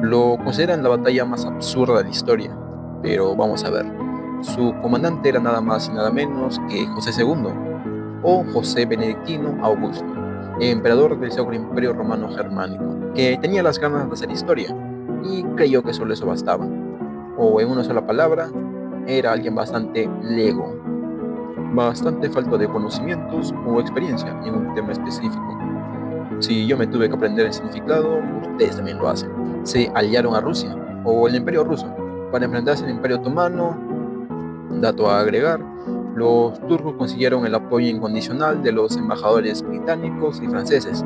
Lo consideran la batalla más absurda de la historia, pero vamos a ver. Su comandante era nada más y nada menos que José II, o José Benedictino Augusto, emperador del Sacro Imperio Romano Germánico, que tenía las ganas de hacer historia y creyó que solo eso bastaba. O en una sola palabra, era alguien bastante lego, bastante falto de conocimientos o experiencia en un tema específico. Si yo me tuve que aprender el significado, ustedes también lo hacen. Se aliaron a Rusia o el Imperio Ruso para enfrentarse al Imperio Otomano. Dato a agregar, los turcos consiguieron el apoyo incondicional de los embajadores británicos y franceses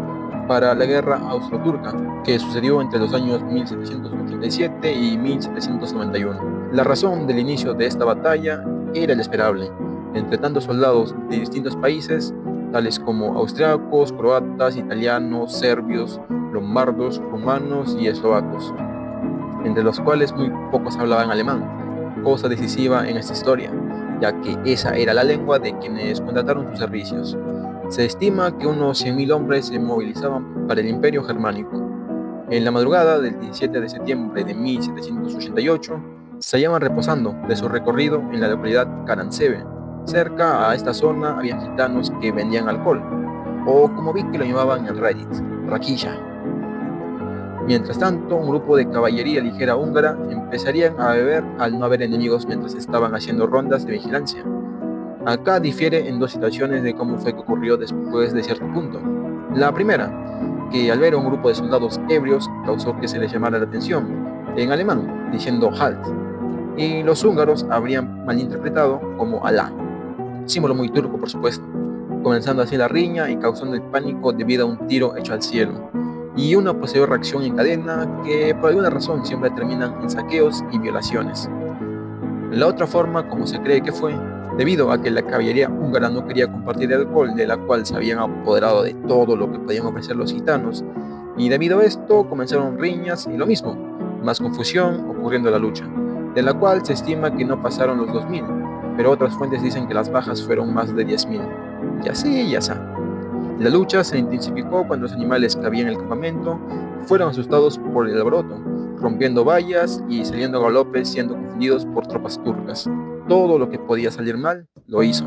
para la guerra austro-turca, que sucedió entre los años 1787 y 1791. La razón del inicio de esta batalla era el esperable. Entre tantos soldados de distintos países, tales como austriacos, croatas, italianos, serbios, lombardos, rumanos y eslovacos, entre los cuales muy pocos hablaban alemán, cosa decisiva en esta historia, ya que esa era la lengua de quienes contrataron sus servicios. Se estima que unos 100.000 hombres se movilizaban para el Imperio Germánico. En la madrugada del 17 de septiembre de 1788, se hallaban reposando de su recorrido en la localidad Caransebe. Cerca a esta zona había gitanos que vendían alcohol, o como vi que lo llamaban en Reddit, raquilla. Mientras tanto, un grupo de caballería ligera húngara empezarían a beber al no haber enemigos mientras estaban haciendo rondas de vigilancia. Acá difiere en dos situaciones de cómo fue que ocurrió después de cierto punto. La primera, que al ver a un grupo de soldados ebrios causó que se les llamara la atención, en alemán, diciendo halt, y los húngaros habrían malinterpretado como Alá, símbolo muy turco por supuesto, comenzando así la riña y causando el pánico debido a un tiro hecho al cielo, y una posterior reacción en cadena que por alguna razón siempre terminan en saqueos y violaciones. La otra forma, como se cree que fue, debido a que la caballería húngara no quería compartir el alcohol de la cual se habían apoderado de todo lo que podían ofrecer los gitanos, y debido a esto comenzaron riñas y lo mismo, más confusión ocurriendo en la lucha, de la cual se estima que no pasaron los 2.000, pero otras fuentes dicen que las bajas fueron más de 10.000. Y así, y así. La lucha se intensificó cuando los animales que había en el campamento fueron asustados por el alboroto, rompiendo vallas y saliendo a galope siendo confundidos por tropas turcas. Todo lo que podía salir mal lo hizo.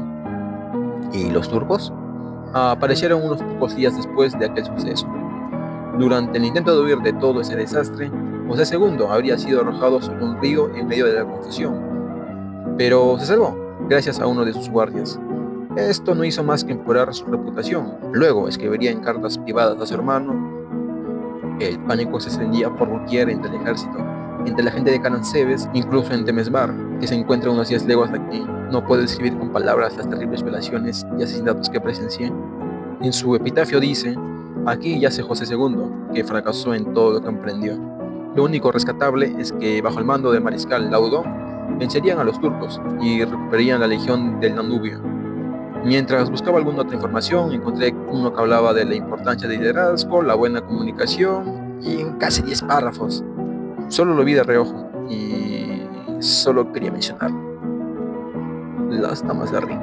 ¿Y los turcos? Aparecieron unos pocos días después de aquel suceso. Durante el intento de huir de todo ese desastre, José II habría sido arrojado sobre un río en medio de la confusión, pero se salvó gracias a uno de sus guardias. Esto no hizo más que empeorar su reputación. Luego escribiría en cartas privadas a su hermano. El pánico se extendía por doquier entre el ejército, entre la gente de Caransebes, incluso en Temesvar, que se encuentra a unos 10 leguas de aquí. No puedo describir con palabras las terribles violaciones y asesinatos que presencié. En su epitafio dice: aquí yace José II, que fracasó en todo lo que emprendió. Lo único rescatable es que, bajo el mando del mariscal Laudon, vencerían a los turcos y recuperarían la legión del Danubio. Mientras buscaba alguna otra información, encontré uno que hablaba de la importancia del liderazgo, la buena comunicación, y en casi 10 párrafos. Solo lo vi de reojo y solo quería mencionarlo. Las damas de ring.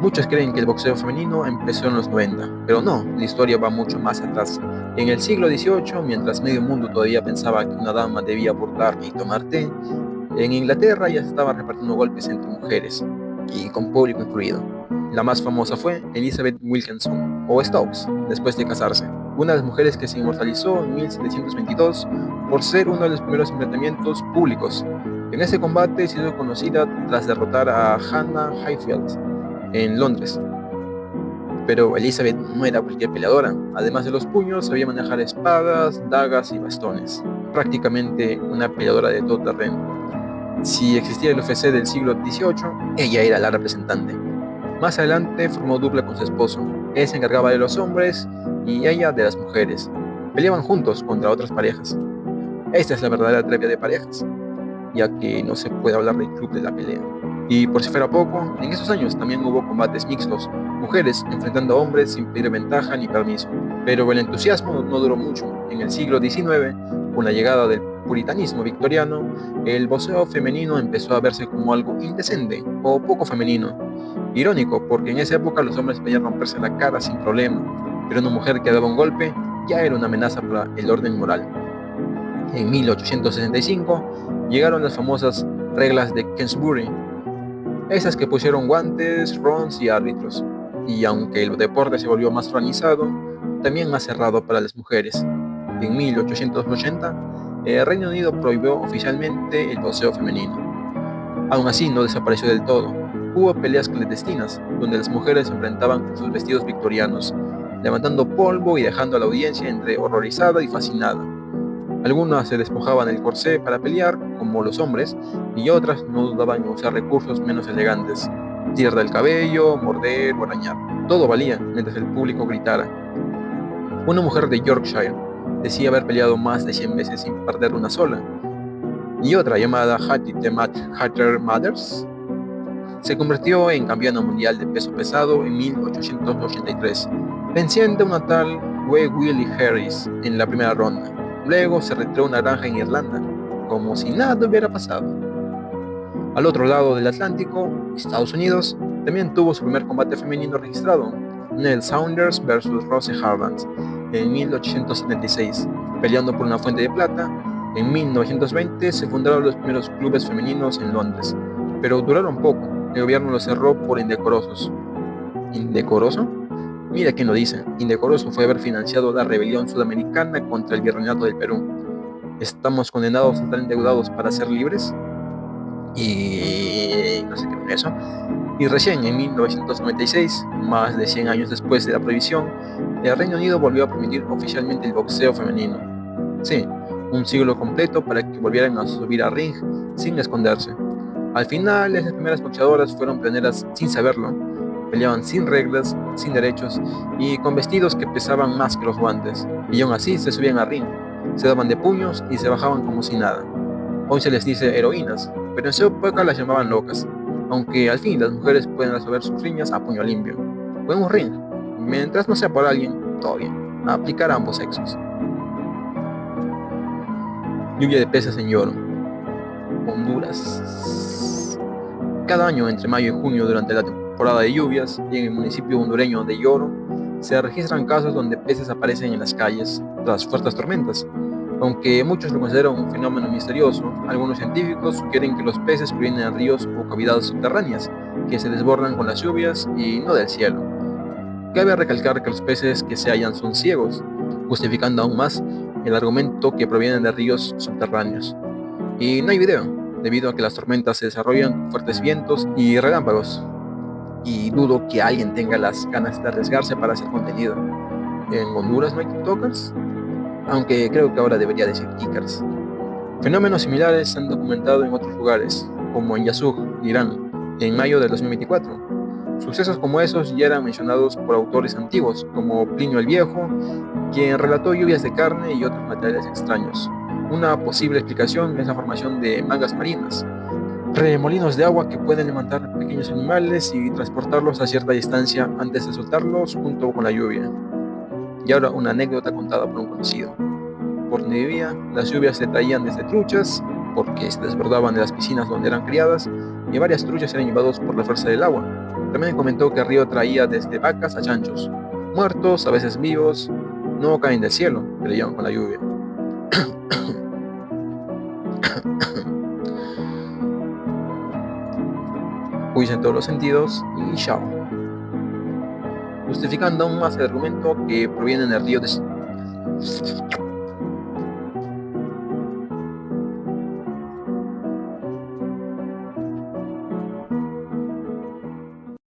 Muchos creen que el boxeo femenino empezó en los 90, pero no, la historia va mucho más atrás. En el siglo XVIII, mientras medio mundo todavía pensaba que una dama debía abordar y tomar té, en Inglaterra ya se estaban repartiendo golpes entre mujeres, y con público incluido. La más famosa fue Elizabeth Wilkinson, o Stokes, después de casarse, una de las mujeres que se inmortalizó en 1722 por ser uno de los primeros enfrentamientos públicos. En ese combate se hizo conocida tras derrotar a Hannah Highfield en Londres. Pero Elizabeth no era cualquier peleadora. Además de los puños, sabía manejar espadas, dagas y bastones. Prácticamente una peleadora de todo terreno. Si existía el UFC del siglo XVIII, ella era la representante. Más adelante formó dupla con su esposo. Él se encargaba de los hombres y ella de las mujeres. Peleaban juntos contra otras parejas. Esta es la verdadera trivia de parejas, ya que no se puede hablar del club de la pelea. Y por si fuera poco, en esos años también hubo combates mixtos, mujeres enfrentando a hombres sin pedir ventaja ni permiso. Pero el entusiasmo no duró mucho. En el siglo XIX, con la llegada del puritanismo victoriano, el boxeo femenino empezó a verse como algo indecente o poco femenino. Irónico, porque en esa época los hombres podían romperse la cara sin problema, pero una mujer que daba un golpe ya era una amenaza para el orden moral. En 1865 llegaron las famosas reglas de Kingsbury, esas que pusieron guantes, rons y árbitros. Y aunque el deporte se volvió más organizado, también más cerrado para las mujeres. En 1880, el Reino Unido prohibió oficialmente el boxeo femenino. Aún así, no desapareció del todo. Hubo peleas clandestinas, donde las mujeres se enfrentaban con sus vestidos victorianos, levantando polvo y dejando a la audiencia entre horrorizada y fascinada. Algunas se despojaban el corsé para pelear, como los hombres, y otras no dudaban en usar recursos menos elegantes: tirar del cabello, morder o arañar. Todo valía mientras el público gritara. Una mujer de Yorkshire decía haber peleado más de 100 veces sin perder una sola, y otra, llamada Hattie the Mad Hatter Mathers, se convirtió en campeona mundial de peso pesado en 1883, venciendo a una tal Wee Willie Harris en la primera ronda. Luego se retiró una granja en Irlanda, como si nada hubiera pasado. Al otro lado del Atlántico, Estados Unidos también tuvo su primer combate femenino registrado: Nell Saunders vs. Rose Harding en 1876, peleando por una fuente de plata. En 1920 se fundaron los primeros clubes femeninos en Londres, pero duraron poco. El gobierno los cerró por indecorosos. ¿Indecoroso? Mira quién lo dice. Indecoroso fue haber financiado la rebelión sudamericana contra el virreinato del Perú. ¿Estamos condenados a estar endeudados para ser libres? Y no sé qué es eso. Y recién en 1996, más de 100 años después de la prohibición, el Reino Unido volvió a permitir oficialmente el boxeo femenino. Sí, un siglo completo para que volvieran a subir al ring sin esconderse. Al final, esas primeras boxeadoras fueron pioneras sin saberlo. Peleaban sin reglas, sin derechos y con vestidos que pesaban más que los guantes. Y aún así se subían al ring, se daban de puños y se bajaban como si nada. Hoy se les dice heroínas, pero en su época las llamaban locas, aunque al fin las mujeres pueden resolver sus riñas a puño limpio, o en un ring, mientras no sea por alguien, todo bien, a aplicar a ambos sexos. Lluvia de peces en Lloro, Honduras. Cada año entre mayo y junio, durante la temporada de lluvias, y en el municipio hondureño de Lloro, se registran casos donde peces aparecen en las calles tras fuertes tormentas. Aunque muchos lo consideran un fenómeno misterioso, algunos científicos sugieren que los peces provienen de ríos o cavidades subterráneas que se desbordan con las lluvias y no del cielo. Cabe recalcar que los peces que se hallan son ciegos, justificando aún más el argumento que provienen de ríos subterráneos. Y no hay video, debido a que las tormentas se desarrollan con fuertes vientos y relámpagos, y dudo que alguien tenga las ganas de arriesgarse para hacer contenido. En Honduras no hay TikTokers, aunque creo que ahora debería decir Kickers. Fenómenos similares se han documentado en otros lugares, como en Yasug, Irán, en mayo de 2024. Sucesos como esos ya eran mencionados por autores antiguos, como Plinio el Viejo, quien relató lluvias de carne y otros materiales extraños. Una posible explicación es la formación de mangas marinas, remolinos de agua que pueden levantar pequeños animales y transportarlos a cierta distancia antes de soltarlos junto con la lluvia. Y ahora una anécdota contada por un conocido. Por donde vivía, las lluvias se traían desde truchas, porque se desbordaban de las piscinas donde eran criadas, y varias truchas eran llevados por la fuerza del agua. También comentó que el río traía desde vacas a chanchos, muertos, a veces vivos, no caen del cielo, pero llevan con la lluvia. Cuídense en todos los sentidos y chao. Justificando aún más el argumento que proviene del río de...